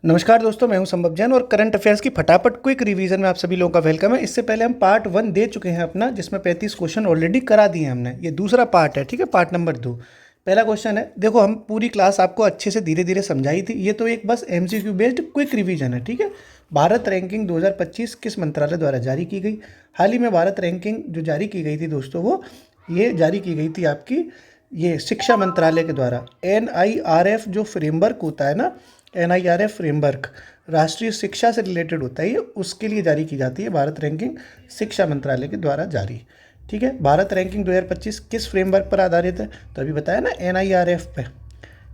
नमस्कार दोस्तों, मैं हूं संभव जैन और करंट अफेयर्स की फटाफट क्विक रिवीजन में आप सभी लोगों का वेलकम है। इससे पहले हम पार्ट 1 दे चुके हैं अपना, जिसमें 35 क्वेश्चन ऑलरेडी करा दिए हैं हमने। ये दूसरा पार्ट है, ठीक है, पार्ट नंबर 2। पहला क्वेश्चन है, देखो हम पूरी क्लास आपको अच्छे से धीरे धीरे समझाई थी। ये तो एक बस एमसीक्यू बेस्ड क्विक रिवीजन है, ठीक है। भारत रैंकिंग 2025 किस मंत्रालय द्वारा जारी की गई? हाल ही में भारत रैंकिंग जो जारी की गई थी दोस्तों, वो ये जारी की गई थी आपकी ये शिक्षा मंत्रालय के द्वारा। NIRF जो फ्रेमवर्क होता है ना, NIRF फ्रेमवर्क राष्ट्रीय शिक्षा से रिलेटेड होता है, ये उसके लिए जारी की जाती है भारत रैंकिंग, शिक्षा मंत्रालय के द्वारा जारी, ठीक है। भारत रैंकिंग 2025 किस फ्रेमवर्क पर आधारित है? तो अभी बताया ना, NIRF पे,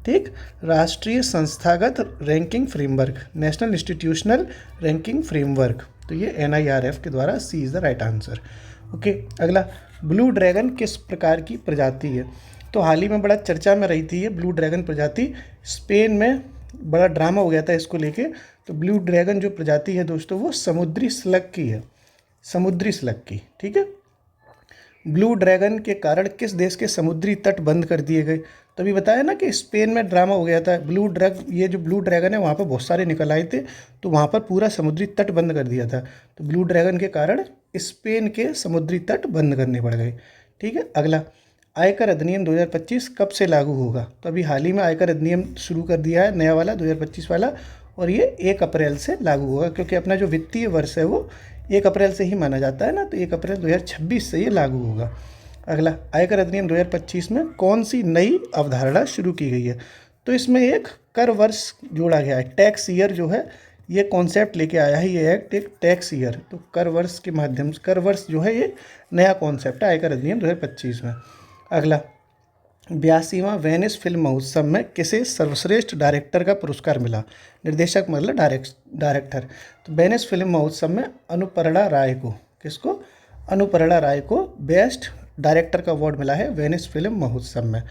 ठीक, राष्ट्रीय संस्थागत ranking framework, national institutional ranking framework. तो ये NIRF के द्वारा, C is the right answer. Okay, अगला, ब्लू ड्रैगन किस प्रकार की प्रजाति है? तो हाल ही में बड़ा चर्चा में रही थी ये ब्लू ड्रैगन प्रजाति। स्पेन में बड़ा ड्रामा हो गया था इसको लेके। तो ब्लू ड्रैगन जो प्रजाति है दोस्तों, वो समुद्री स्लग की है, समुद्री स्लग की, ठीक है। ब्लू ड्रैगन के कारण किस देश के समुद्री तट बंद कर दिए गए? तो अभी बताया ना कि स्पेन में ड्रामा हो गया था। ये जो ब्लू ड्रैगन है, वहाँ पर बहुत सारे निकल आए थे, तो वहाँ पर पूरा समुद्री तट बंद कर दिया था। तो ब्लू ड्रैगन के कारण स्पेन के समुद्री तट बंद करने पड़ गए, ठीक है। अगला, आयकर अधिनियम 2025 कब से लागू होगा? तो अभी हाल ही में आयकर अधिनियम शुरू कर दिया है, नया वाला 2025 वाला, और ये 1 अप्रैल से लागू होगा, क्योंकि अपना जो वित्तीय वर्ष है वो 1 अप्रैल से ही माना जाता है ना, तो 1 अप्रैल 2026 से ये लागू होगा। अगला, आयकर अधिनियम 2025 में कौन सी नई अवधारणा शुरू की गई है? तो इसमें एक कर वर्ष जोड़ा गया है, टैक्स ईयर जो है, ये कॉन्सेप्ट लेके आया है ये एक्ट, एक टैक्स ईयर। तो कर वर्ष के माध्यम से, कर वर्ष जो है ये नया कॉन्सेप्ट है आयकर अधिनियम 2025 में। अगला, 82वां वेनिस फिल्म महोत्सव में किसे सर्वश्रेष्ठ डायरेक्टर का पुरस्कार मिला? निर्देशक मतलब डायरेक्टर। तो वेनिस फिल्म महोत्सव में अनुपर्णा राय को, किसको? अनुपर्णा राय को बेस्ट डायरेक्टर का अवार्ड मिला है वेनिस फिल्म महोत्सव में,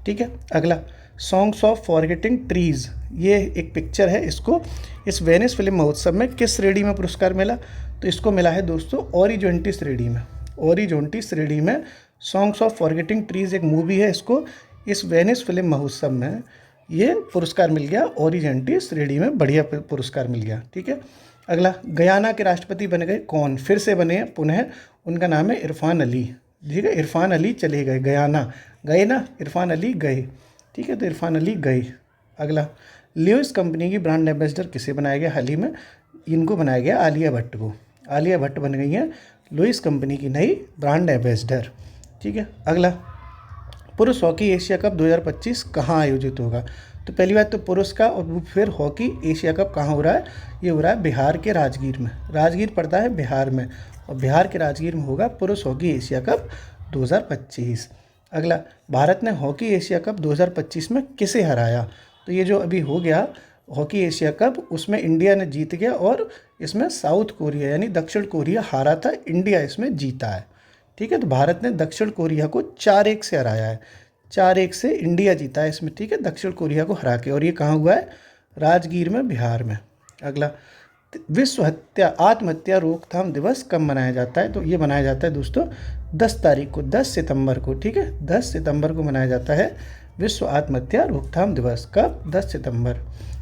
ठीक है। अगला, सॉन्ग्स ऑफ फॉरगेटिंग ट्रीज, ये एक पिक्चर है, इसको इस वेनिस फिल्म महोत्सव में किस श्रेणी में पुरस्कार मिला? तो इसको मिला है दोस्तों ओरिजेंटी श्रेणी में। ओरिजेंटी श्रेणी में सॉन्ग्स ऑफ फॉरगेटिंग ट्रीज एक मूवी है, इसको इस वेनिस फिल्म महोत्सव में ये पुरस्कार मिल गया, ओरिजेंटी श्रेणी में बढ़िया पुरस्कार मिल गया, ठीक है। अगला, गयाना के राष्ट्रपति बन गए कौन? फिर से बने हैं पुनः, उनका नाम है इरफान अली, ठीक है। इरफान अली चले गए, गयाना गए ना, इरफान अली गए, ठीक है, तो इरफान अली गए। अगला, लुइस कंपनी की ब्रांड एम्बेसडर किसे बनाया गया? हाल ही में इनको बनाया गया आलिया भट्ट को। आलिया भट्ट बन गई हैं लुइस कंपनी की नई ब्रांड एम्बेसडर, ठीक है। अगला, पुरुष हॉकी एशिया कप 2025 कहाँ आयोजित होगा? तो पहली बात तो पुरुष का, और फिर हॉकी एशिया कप कहाँ हो रहा है? ये हो रहा है बिहार के राजगीर में। राजगीर पड़ता है बिहार में, और बिहार के राजगीर में होगा पुरुष हॉकी एशिया कप 2025। अगला, भारत ने हॉकी एशिया कप 2025 में किसे हराया? तो ये जो अभी हो गया हॉकी एशिया कप, उसमें इंडिया ने जीत गया, और इसमें साउथ कोरिया यानी दक्षिण कोरिया हारा था, इंडिया इसमें जीता है, ठीक है। तो भारत ने दक्षिण कोरिया को 4-1 से हराया है, 4-1 से इंडिया जीता है इसमें, ठीक है, दक्षिण कोरिया को हरा के, और ये कहाँ हुआ है? राजगीर में, बिहार में। अगला, विश्व आत्महत्या रोकथाम दिवस कब मनाया जाता है? तो ये मनाया जाता है दोस्तों 10 तारीख को, 10 सितंबर को, ठीक है, 10 सितंबर को मनाया जाता है विश्व आत्महत्या रोकथाम दिवस। कब? 10 सितंबर।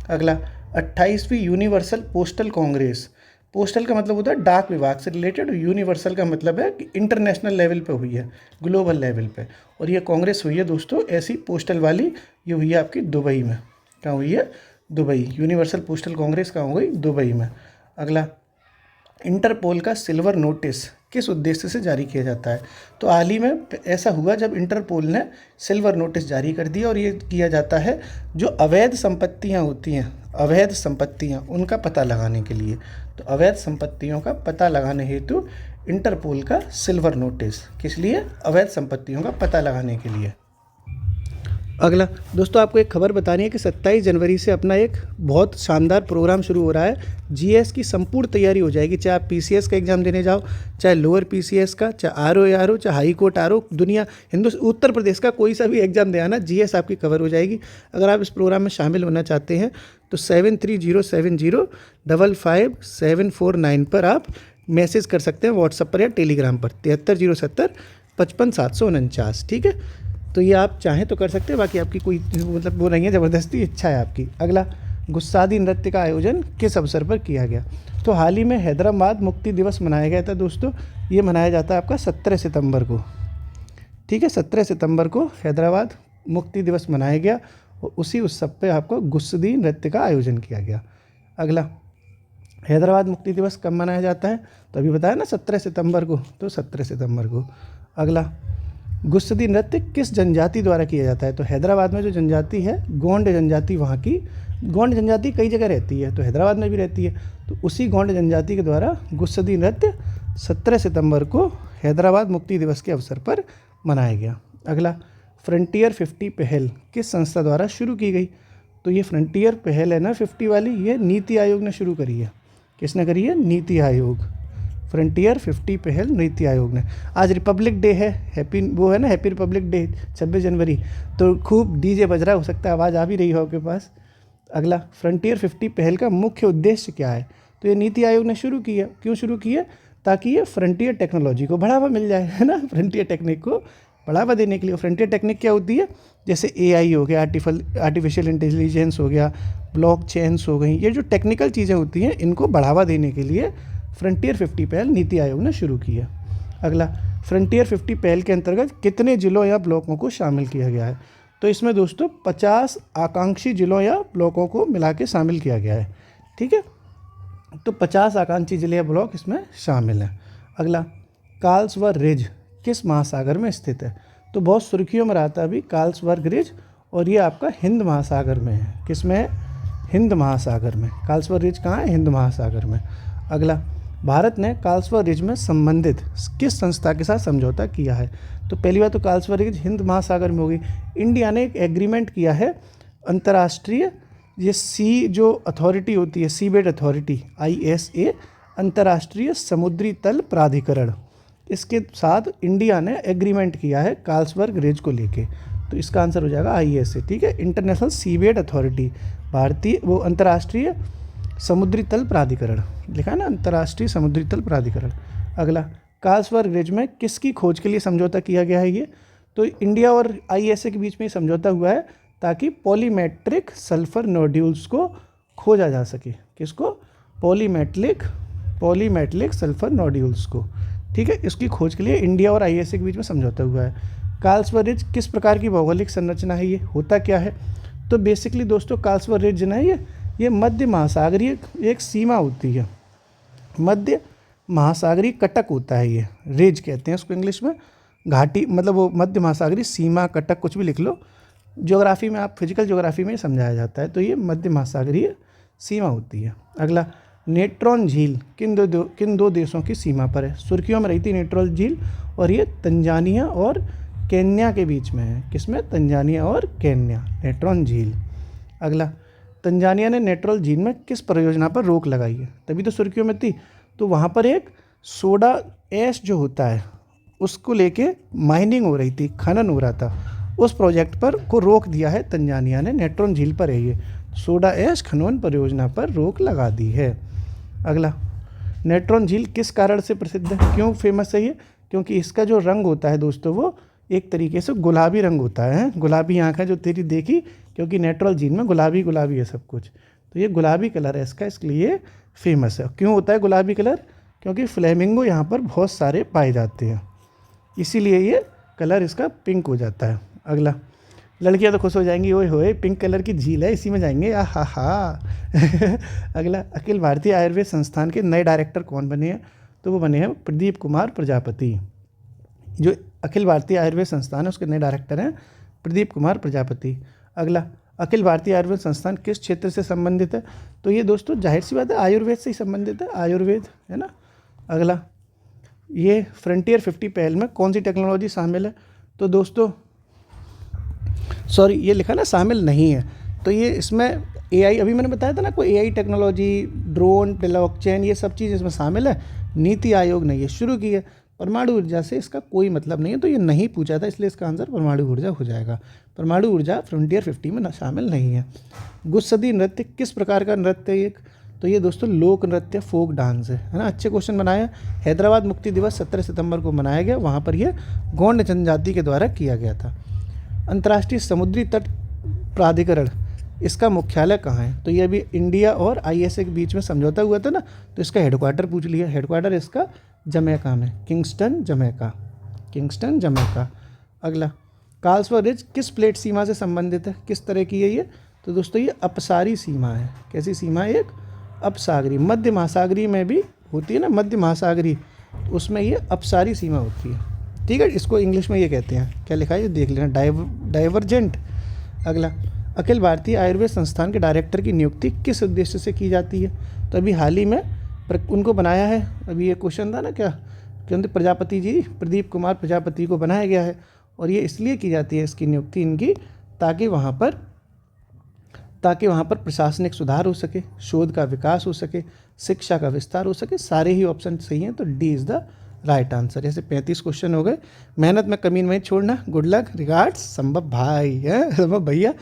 अगला, 28वीं यूनिवर्सल पोस्टल कांग्रेस, पोस्टल का मतलब होता है डाक विभाग से रिलेटेड, यूनिवर्सल का मतलब है कि इंटरनेशनल लेवल पे हुई है, ग्लोबल लेवल पे, और ये कांग्रेस हुई है दोस्तों ऐसी पोस्टल वाली, ये हुई है आपकी दुबई में। कहाँ हुई है? दुबई। यूनिवर्सल पोस्टल कांग्रेस कहाँ हो गई? दुबई में। अगला, इंटरपोल का सिल्वर नोटिस किस उद्देश्य से जारी किया जाता है? तो हाल ही में ऐसा हुआ जब इंटरपोल ने सिल्वर नोटिस जारी कर दिया, और ये किया जाता है जो अवैध संपत्तियां होती हैं, अवैध संपत्तियां, उनका पता लगाने के लिए। तो अवैध संपत्तियों का पता लगाने हेतु इंटरपोल का सिल्वर नोटिस, किस लिए? अवैध संपत्तियों का पता लगाने के लिए। अगला दोस्तों, आपको एक खबर बतानी है कि 27 जनवरी से अपना एक बहुत शानदार प्रोग्राम शुरू हो रहा है। जीएस की संपूर्ण तैयारी हो जाएगी, चाहे आप पीसीएस का एग्ज़ाम देने जाओ, चाहे लोअर पीसीएस का, चाहे आरओ, चाहे high court RO, Uttar Pradesh का कोई सा भी एग्ज़ाम दे आना, जीएस आपकी कवर हो जाएगी। अगर आप इस प्रोग्राम में शामिल होना चाहते हैं तो 7307055749 पर आप मैसेज कर सकते हैं व्हाट्सएप पर या टेलीग्राम पर, 7307555749, ठीक है। तो ये आप चाहें तो कर सकते हैं, बाकी आपकी कोई मतलब वो नहीं है, ज़बरदस्ती इच्छा है आपकी। अगला, गुस्सादी नृत्य का आयोजन किस अवसर पर किया गया? तो हाल ही में हैदराबाद मुक्ति दिवस मनाया गया था दोस्तों। ये मनाया जाता है आपका 17 सितंबर को। ठीक है, 17 सितंबर को हैदराबाद मुक्ति दिवस मनाया गया और उसी उत्सव पे आपको गुस्सादी नृत्य का आयोजन किया गया। अगला, हैदराबाद मुक्ति दिवस कब मनाया जाता है? तो अभी बताया ना 17 सितंबर को, तो 17 सितंबर को। अगला, गुस्सादी नृत्य किस जनजाति द्वारा किया जाता है? तो हैदराबाद में जो जनजाति है गोंड जनजाति, वहाँ की गोंड जनजाति कई जगह रहती है, तो हैदराबाद में भी रहती है, तो उसी गोंड जनजाति के द्वारा गुस्सादी नृत्य 17 सितंबर को हैदराबाद मुक्ति दिवस के अवसर पर मनाया गया। अगला, फ्रंटियर 50 पहल किस संस्था द्वारा शुरू की गई? तो ये फ्रंटियर पहल है ना 50 वाली, ये नीति आयोग ने शुरू करी है। किसने करी है? नीति आयोग। फ्रंटियर 50 पहल नीति आयोग ने। आज रिपब्लिक डे है, हैप्पी वो है ना, हैप्पी रिपब्लिक डे 26 जनवरी, तो खूब डीजे बज रहा, हो सकता है आवाज़ आ भी रही हो आपके पास। अगला, फ्रंटियर 50 पहल का मुख्य उद्देश्य क्या है? तो ये नीति आयोग ने शुरू किया। क्यों शुरू किया? ताकि ये फ्रंटियर टेक्नोलॉजी को बढ़ावा मिल जाए, है ना, फ्रंटियर टेक्निक को बढ़ावा देने के लिए। फ्रंटियर टेक्निक क्या होती है? जैसे AI हो गया, आर्टिफिशियल इंटेलिजेंस हो गया, ब्लॉकचेन्स हो गई, ये जो टेक्निकल चीज़ें होती हैं इनको बढ़ावा देने के लिए फ्रंटियर 50 पहल नीति आयोग ने शुरू की है। अगला, फ्रंटियर 50 पहल के अंतर्गत कितने जिलों या ब्लॉकों को शामिल किया गया है? तो इसमें दोस्तों 50 आकांक्षी जिलों या ब्लॉकों को मिला के शामिल किया गया है। ठीक है, तो 50 आकांक्षी जिले या ब्लॉक इसमें शामिल हैं। अगला, कार्लसवर्ग रिज किस महासागर में स्थित है? तो बहुत सुर्खियों में रहता है अभी कार्लसवर्ग रिज, और ये आपका हिंद महासागर में है। किस में है? हिंद महासागर में। कार्लसवर्ग रिज कहाँ है? हिंद महासागर में। अगला, भारत ने कार्लसवर्ग रिज में संबंधित किस संस्था के साथ समझौता किया है? तो पहली बात तो कार्लसवर्ग रिज हिंद महासागर में होगी। इंडिया ने एक एग्रीमेंट किया है अंतर्राष्ट्रीय, ये सी जो अथॉरिटी होती है, सीबेड अथॉरिटी ISA, अंतर्राष्ट्रीय समुद्री तल प्राधिकरण, इसके साथ इंडिया ने एग्रीमेंट किया है कार्लसवर्ग रिज को लेके। तो इसका आंसर हो जाएगा ISA। ठीक है, इंटरनेशनल सीबेड अथॉरिटी, भारतीय वो अंतर्राष्ट्रीय समुद्री तल प्राधिकरण लिखा है ना, अंतर्राष्ट्रीय समुद्री तल प्राधिकरण। अगला, कार्लसवर्ग रिज में किसकी खोज के लिए समझौता किया गया है? ये तो इंडिया और ISA के बीच में समझौता हुआ है ताकि पॉलीमेट्रिक सल्फर नोड्यूल्स को खोजा जा सके। किसको? पॉलीमेट्रिक सल्फर नोड्यूल्स को। ठीक है, इसकी खोज के लिए इंडिया और ISA के बीच में समझौता हुआ है। कार्लसवर्ग रिज किस प्रकार की भौगोलिक संरचना है? ये होता क्या है? तो बेसिकली दोस्तों कार्लसवर्ग रिज ना ये मध्य महासागरीय एक सीमा होती है, मध्य महासागरीय कटक होता है, ये रिज कहते हैं उसको इंग्लिश में। घाटी मतलब वो मध्य महासागरीय सीमा, कटक, कुछ भी लिख लो, ज्योग्राफी में आप फिजिकल ज्योग्राफी में समझाया जाता है। तो ये मध्य महासागरीय सीमा होती है। अगला, नेत्रोन झील किन दो देशों की सीमा पर है? सुर्खियों में रही थी नेत्रोन झील, और ये तंजानिया और केन्या के बीच में है। किसमें? तंजानिया और केन्या, नेत्रोन झील। अगला, तंजानिया ने नेत्रोन झील में किस परियोजना पर रोक लगाई है? तभी तो सुर्खियों में थी। तो वहाँ पर एक सोडा ऐश जो होता है उसको लेके माइनिंग हो रही थी, खनन हो रहा था, उस प्रोजेक्ट पर को रोक दिया है तंजानिया ने। नेत्रोन झील पर है ये, सोडा ऐश खनन परियोजना पर रोक लगा दी है। अगला, नेत्रोन झील किस कारण से प्रसिद्ध है? क्यों फेमस है ये? क्योंकि इसका जो रंग होता है दोस्तों वो एक तरीके से गुलाबी रंग होता है। गुलाबी आँखें जो तेरी देखी, क्योंकि नेत्रोन झील में गुलाबी गुलाबी है सब कुछ, तो ये गुलाबी कलर है इसका, इसलिए फेमस है। क्यों होता है गुलाबी कलर? क्योंकि फ्लेमिंगो यहाँ पर बहुत सारे पाए जाते हैं, इसीलिए ये कलर इसका पिंक हो जाता है। अगला, लड़कियां तो खुश हो जाएंगी, ओए होए पिंक कलर की झील है, इसी में जाएंगे, आहा हा। अगला, अखिल भारतीय आयुर्वेद संस्थान के नए डायरेक्टर कौन बने हैं? तो वो बने हैं प्रदीप कुमार प्रजापति। जो अखिल भारतीय आयुर्वेद संस्थान है उसके नए डायरेक्टर हैं प्रदीप कुमार प्रजापति। अगला, अखिल भारतीय आयुर्वेद संस्थान किस क्षेत्र से संबंधित है? तो ये दोस्तों जाहिर सी बात है आयुर्वेद से ही संबंधित है, आयुर्वेद है ना। अगला, ये फ्रंटियर 50 पहल में कौन सी टेक्नोलॉजी शामिल है? तो दोस्तों सॉरी, ये लिखा ना शामिल नहीं है, तो ये इसमें AI, अभी मैंने बताया था ना, कोई AI टेक्नोलॉजी, ड्रोन, ब्लॉकचेन, ये सब चीज़ इसमें शामिल है। नीति आयोग ने ये शुरू की है। परमाणु ऊर्जा से इसका कोई मतलब नहीं है, तो ये नहीं पूछा था, इसलिए इसका आंसर परमाणु ऊर्जा हो जाएगा। परमाणु ऊर्जा फ्रंटियर 50 में शामिल नहीं है। गुस्सादी नृत्य किस प्रकार का नृत्य है? एक तो ये दोस्तों लोक नृत्य, फोक डांस है ना। अच्छे क्वेश्चन बनाया। हैदराबाद मुक्ति दिवस 17 सितंबर को मनाया गया, वहाँ पर यह गोंड जनजाति के द्वारा किया गया था। अंतर्राष्ट्रीय समुद्री तट प्राधिकरण इसका मुख्यालय कहाँ है? तो ये अभी इंडिया और आईएसए के बीच में समझौता हुआ था ना, तो इसका हेडक्वार्टर पूछ लिया। हेडक्वार्टर इसका जमैका में, किंगस्टन जमैका, किंगस्टन जमैका। अगला, कार्लसवर्थ रिज किस प्लेट सीमा से संबंधित है? किस तरह की है ये? तो दोस्तों ये अपसारी सीमा है। कैसी सीमा है? एक अपसागरी। मध्य महासागरीय में भी होती है ना, मध्य महासागरीय, तो उसमें ये अपसारी सीमा होती है। ठीक है, इसको इंग्लिश में ये कहते हैं, क्या लिखा है ये देख लेना, डाइवर्जेंट। अगला, अखिल भारतीय आयुर्वेद संस्थान के डायरेक्टर की नियुक्ति किस उद्देश्य से की जाती है? तो अभी हाल ही में उनको बनाया है। अभी ये क्वेश्चन था ना क्या, क्योंकि प्रजापति जी, प्रदीप कुमार प्रजापति को बनाया गया है, और ये इसलिए की जाती है इसकी नियुक्ति इनकी, ताकि वहाँ पर प्रशासनिक सुधार हो सके, शोध का विकास हो सके, शिक्षा का विस्तार हो सके। सारे ही ऑप्शन सही हैं, तो D is the right answer. ऐसे 35 क्वेश्चन हो गए। मेहनत में कमी नहीं छोड़ना। गुड लक, रिगार्ड्स संभव भाई है, संभव भैया।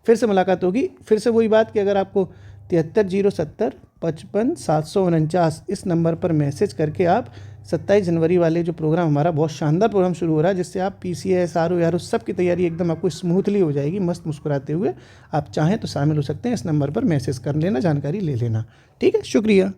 फिर से मुलाकात होगी। फिर से वही बात कि अगर आपको 73 070 55 749 इस नंबर पर मैसेज करके आप 27 जनवरी वाले जो प्रोग्राम, हमारा बहुत शानदार प्रोग्राम शुरू हो रहा है, जिससे आप PCS RO सब की तैयारी एकदम आपको स्मूथली हो जाएगी, मस्त मुस्कुराते हुए। आप चाहें तो शामिल हो सकते हैं। इस नंबर पर मैसेज कर लेना, जानकारी ले लेना। ठीक है, शुक्रिया।